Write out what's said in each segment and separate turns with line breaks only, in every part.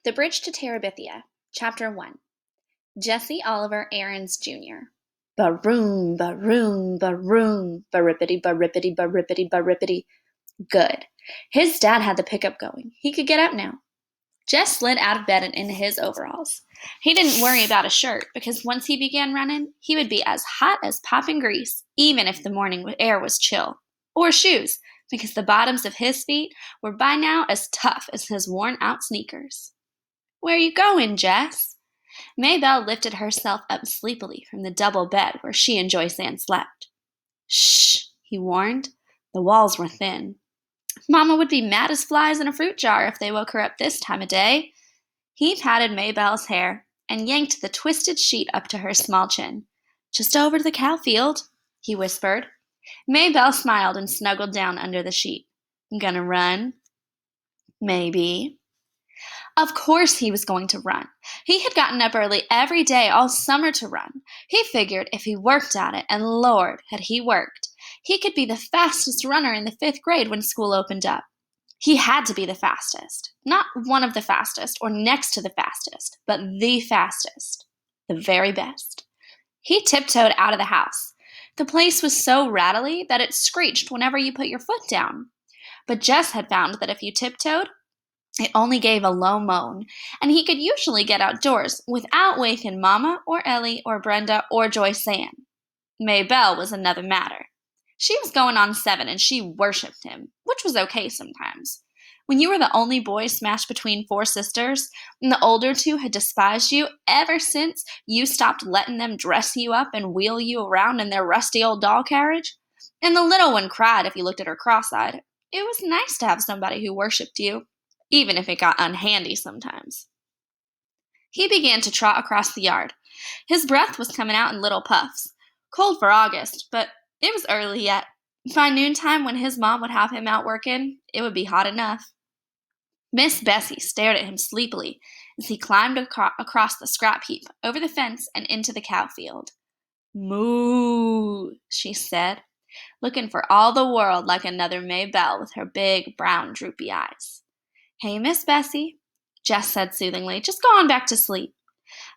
The Bridge to Terabithia, Chapter 1. Jesse Oliver Aarons, Jr. Baroom, baroom, baroom, barippity, barippity, barippity, barippity. Good. His dad had the pickup going. He could get up now. Jess slid out of bed and into his overalls. He didn't worry about a shirt because once he began running, he would be as hot as popping grease, even if the morning air was chill. Or shoes, because the bottoms of his feet were by now as tough as his worn-out sneakers. "Where you going, Jess?" Maybelle lifted herself up sleepily from the double bed where she and Joyce Ann slept. "Shh," he warned. The walls were thin. "Mama would be mad as flies in a fruit jar if they woke her up this time of day." He patted Maybelle's hair and yanked the twisted sheet up to her small chin. "Just over to the cow field," he whispered. Maybelle smiled and snuggled down under the sheet. "Gonna run?" "Maybe." Of course he was going to run. He had gotten up early every day all summer to run. He figured if he worked at it, and Lord, had he worked, he could be the fastest runner in the 5th grade when school opened up. He had to be the fastest. Not one of the fastest or next to the fastest, but the fastest. The very best. He tiptoed out of the house. The place was so rattly that it screeched whenever you put your foot down. But Jess had found that if you tiptoed, it only gave a low moan, and he could usually get outdoors without waking Mama or Ellie or Brenda or Joyce Ann. Maybelle was another matter. She was going on 7 and she worshipped him, which was okay sometimes. When you were the only boy smashed between 4 sisters, and the older 2 had despised you ever since you stopped letting them dress you up and wheel you around in their rusty old doll carriage, and the little one cried if you looked at her cross-eyed, it was nice to have somebody who worshipped you, even if it got unhandy sometimes. He began to trot across the yard. His breath was coming out in little puffs. Cold for August, but it was early yet. By noontime, when his mom would have him out working, it would be hot enough. Miss Bessie stared at him sleepily as he climbed across the scrap heap, over the fence, and into the cow field. "Moo," she said, looking for all the world like another Maybelle with her big, brown, droopy eyes. "Hey, Miss Bessie," Jess said soothingly, "just go on back to sleep."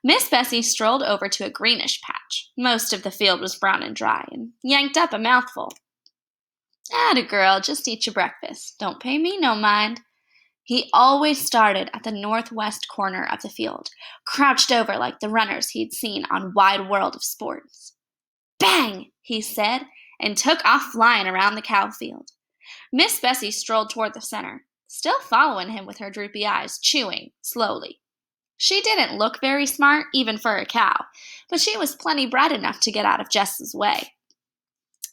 Miss Bessie strolled over to a greenish patch. Most of the field was brown and dry, and yanked up a mouthful. "Atta girl, just eat your breakfast. Don't pay me no mind." He always started at the northwest corner of the field, crouched over like the runners he'd seen on Wide World of Sports. "Bang!" he said, and took off flying around the cow field. Miss Bessie strolled toward the center, still following him with her droopy eyes, chewing slowly. She didn't look very smart, even for a cow, but she was plenty bright enough to get out of Jess's way.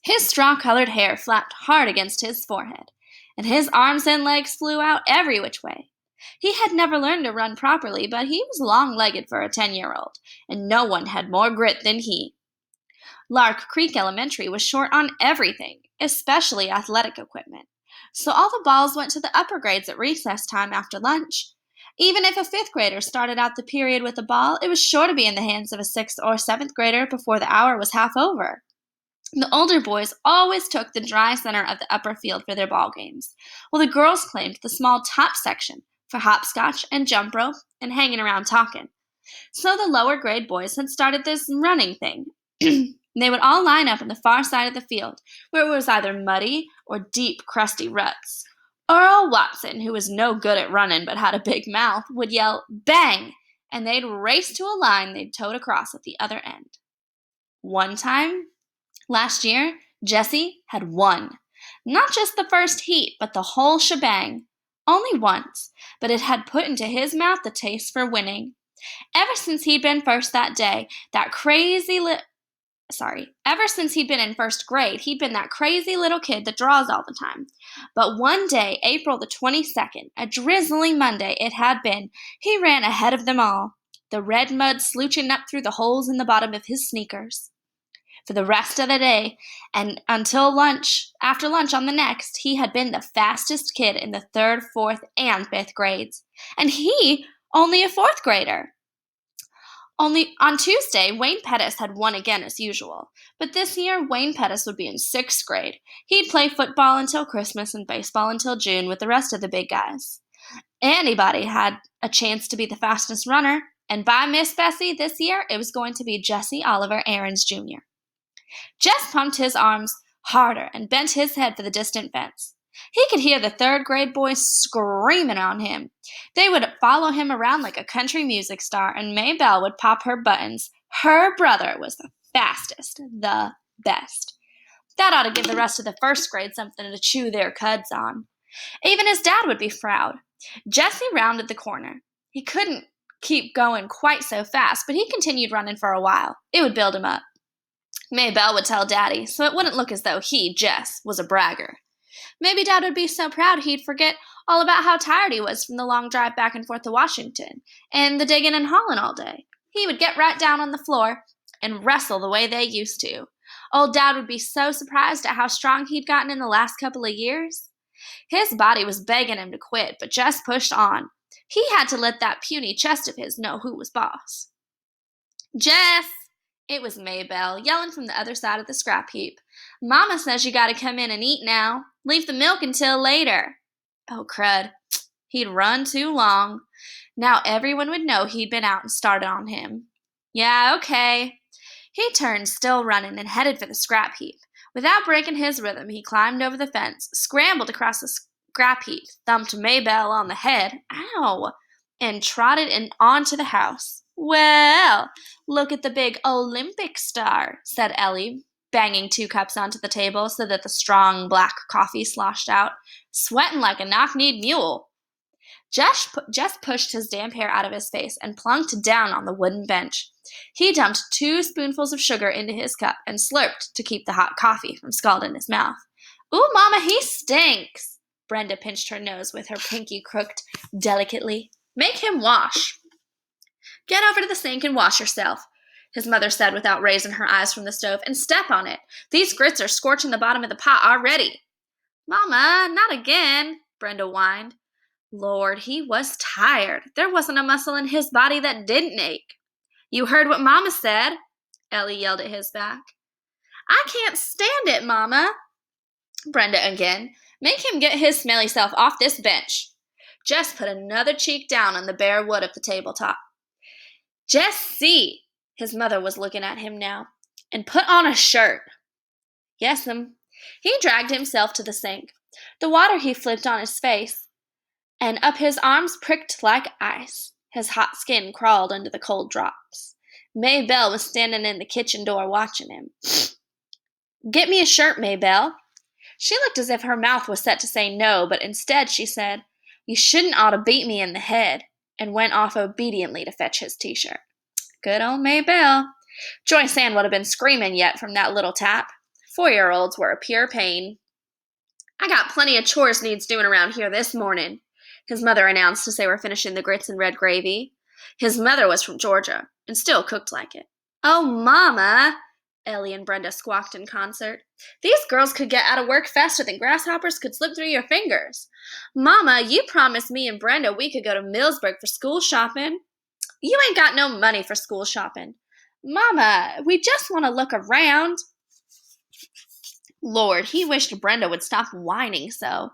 His straw-colored hair flapped hard against his forehead, and his arms and legs flew out every which way. He had never learned to run properly, but he was long-legged for a 10-year-old, and no one had more grit than he. Lark Creek Elementary was short on everything, especially athletic equipment, so all the balls went to the upper grades at recess time after lunch. Even if a 5th grader started out the period with a ball, it was sure to be in the hands of a 6th or 7th grader before the hour was half over. The older boys always took the dry center of the upper field for their ball games, while the girls claimed the small top section for hopscotch and jump rope and hanging around talking. So the lower grade boys had started this running thing. They would all line up on the far side of the field, where it was either muddy or deep, crusty ruts. Earl Watson, who was no good at running but had a big mouth, would yell, "Bang!" and they'd race to a line they'd towed across at the other end. One time, last year, Jesse had won. Not just the first heat, but the whole shebang. Only once, but it had put into his mouth the taste for winning. Ever since he'd been first that day, ever since he'd been in 1st grade, he'd been that crazy little kid that draws all the time. But one day, April the 22nd, a drizzling Monday it had been, he ran ahead of them all, the red mud slooching up through the holes in the bottom of his sneakers. For the rest of the day, and until after lunch on the next, he had been the fastest kid in the 3rd, 4th, and 5th grades. And he only a 4th grader. Only on Tuesday, Wayne Pettis had won again as usual. But this year, Wayne Pettis would be in 6th grade. He'd play football until Christmas and baseball until June with the rest of the big guys. Anybody had a chance to be the fastest runner, and by Miss Bessie this year, it was going to be Jesse Oliver Aarons Jr. Jess pumped his arms harder and bent his head for the distant fence. He could hear the third-grade boys screaming on him. They would follow him around like a country music star, and Maybelle would pop her buttons. Her brother was the fastest, the best. That ought to give the rest of the first grade something to chew their cuds on. Even his dad would be proud. Jesse rounded the corner. He couldn't keep going quite so fast, but he continued running for a while. It would build him up. Maybelle would tell Daddy, so it wouldn't look as though he, Jess, was a bragger. Maybe Dad would be so proud he'd forget all about how tired he was from the long drive back and forth to Washington, and the digging and hauling all day. He would get right down on the floor and wrestle the way they used to. Old Dad would be so surprised at how strong he'd gotten in the last couple of years. His body was begging him to quit, but Jess pushed on. He had to let that puny chest of his know who was boss. Jess! It was Maybelle, yelling from the other side of the scrap heap. Mama says you gotta come in and eat now. Leave the milk until later. Oh, crud. He'd run too long. Now everyone would know he'd been out and started on him. Yeah, okay. He turned, still running, and headed for the scrap heap. Without breaking his rhythm, he climbed over the fence, scrambled across the scrap heap, thumped Maybelle on the head, ow, and trotted onto the house. Well, look at the big Olympic star, said Ellie, banging 2 cups onto the table so that the strong black coffee sloshed out, sweating like a knock-kneed mule. Jess pushed his damp hair out of his face and plunked down on the wooden bench. He dumped 2 spoonfuls of sugar into his cup and slurped to keep the hot coffee from scalding his mouth. Ooh, Mama, he stinks! Brenda pinched her nose with her pinky crooked delicately. Make him wash. Get over to the sink and wash yourself, his mother said without raising her eyes from the stove, and step on it. These grits are scorching the bottom of the pot already. Mama, not again, Brenda whined. Lord, he was tired. There wasn't a muscle in his body that didn't ache. You heard what Mama said, Ellie yelled at his back. I can't stand it, Mama. Brenda again. Make him get his smelly self off this bench. Jess put another cheek down on the bare wood of the tabletop. Jesse, his mother was looking at him now, and put on a shirt. Yes'm. He dragged himself to the sink. The water he flipped on his face, and up his arms pricked like ice. His hot skin crawled under the cold drops. Maybelle was standing in the kitchen door watching him. Get me a shirt, Maybelle. She looked as if her mouth was set to say no, but instead she said, You shouldn't ought to beat me in the head, and went off obediently to fetch his t-shirt. Good old Maybelle. Joyce Ann would have been screaming yet from that little tap. 4-year-olds were a pure pain. I got plenty of chores needs doing around here this morning, his mother announced as they were finishing the grits and red gravy. His mother was from Georgia, and still cooked like it. Oh, Mama, Ellie and Brenda squawked in concert. These girls could get out of work faster than grasshoppers could slip through your fingers. Mama, you promised me and Brenda we could go to Millsburg for school shopping. You ain't got no money for school shopping. Mama, we just want to look around. Lord, he wished Brenda would stop whining so.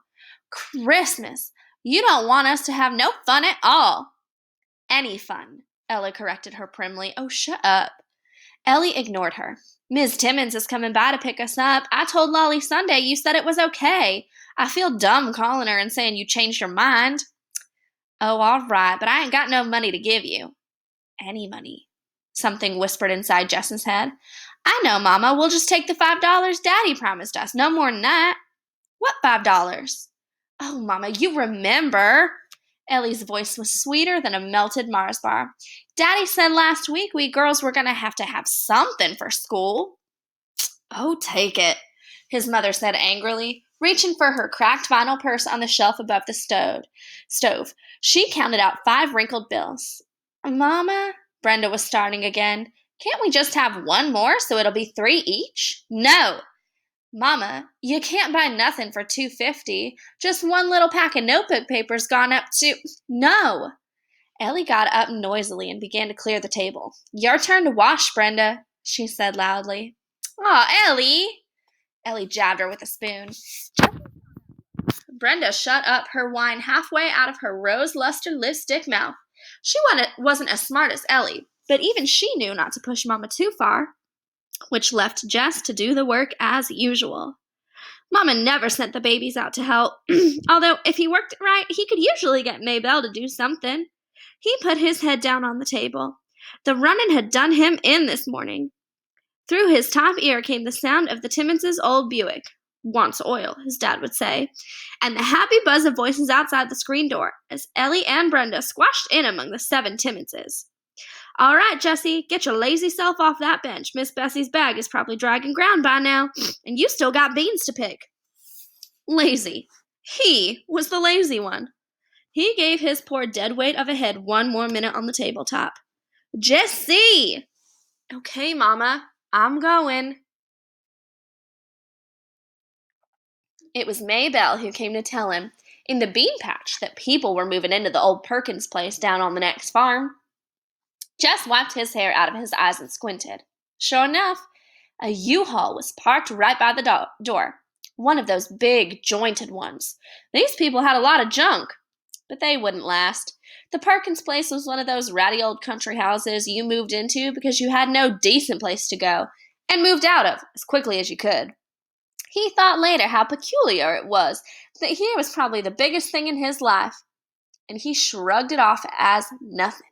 Christmas, you don't want us to have no fun at all. Any fun, Ella corrected her primly. Oh, shut up. Ellie ignored her. Ms. Timmons is coming by to pick us up. I told Lolly Sunday you said it was okay. I feel dumb calling her and saying you changed your mind. Oh, all right, but I ain't got no money to give you. Any money, something whispered inside Jess's head. I know, Mama. We'll just take the $5 Daddy promised us. No more than that. What $5? Oh, Mama, you remember. Ellie's voice was sweeter than a melted Mars bar. Daddy said last week we girls were going to have something for school. Oh, take it, his mother said angrily, reaching for her cracked vinyl purse on the shelf above the stove. She counted out 5 wrinkled bills. Mama, Brenda was starting again. Can't we just have one more so it'll be 3 each? No. Mama, you can't buy nothing for $2.50. Just one little pack of notebook paper's gone up to... No. Ellie got up noisily and began to clear the table. Your turn to wash, Brenda, she said loudly. Aw, Ellie. Ellie jabbed her with a spoon. Brenda shut up her wine halfway out of her rose-lustered lipstick mouth. She wasn't as smart as Ellie, but even she knew not to push Mama too far, which left Jess to do the work as usual. Mama never sent the babies out to help, although if he worked it right, he could usually get Maybelle to do something. He put his head down on the table. The running had done him in this morning. Through his top ear came the sound of the Timmonses' old Buick. Wants oil, his dad would say, and the happy buzz of voices outside the screen door as Ellie and Brenda squashed in among the 7 Timmonses. All right, Jessie, get your lazy self off that bench. Miss Bessie's bag is probably dragging ground by now, and you still got beans to pick. Lazy. He was the lazy one. He gave his poor dead weight of a head one more minute on the tabletop. Jessie! Okay, Mama, I'm going. It was Maybelle who came to tell him, in the bean patch, that people were moving into the old Perkins place down on the next farm. Jess wiped his hair out of his eyes and squinted. Sure enough, a U-Haul was parked right by the door. One of those big, jointed ones. These people had a lot of junk, but they wouldn't last. The Perkins place was one of those ratty old country houses you moved into because you had no decent place to go, and moved out of as quickly as you could. He thought later how peculiar it was that here was probably the biggest thing in his life, and he shrugged it off as nothing.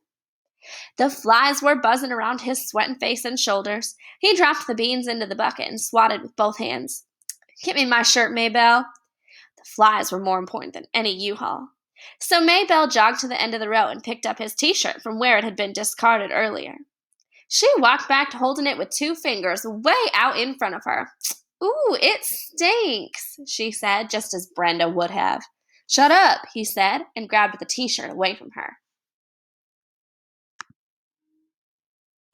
The flies were buzzing around his sweating face and shoulders. He dropped the beans into the bucket and swatted with both hands. Get me my shirt, Maybelle. The flies were more important than any U-Haul. So Maybelle jogged to the end of the row and picked up his t-shirt from where it had been discarded earlier. She walked back to holding it with 2 fingers way out in front of her. Ooh, it stinks, she said, just as Brenda would have. Shut up, he said, and grabbed the t-shirt away from her.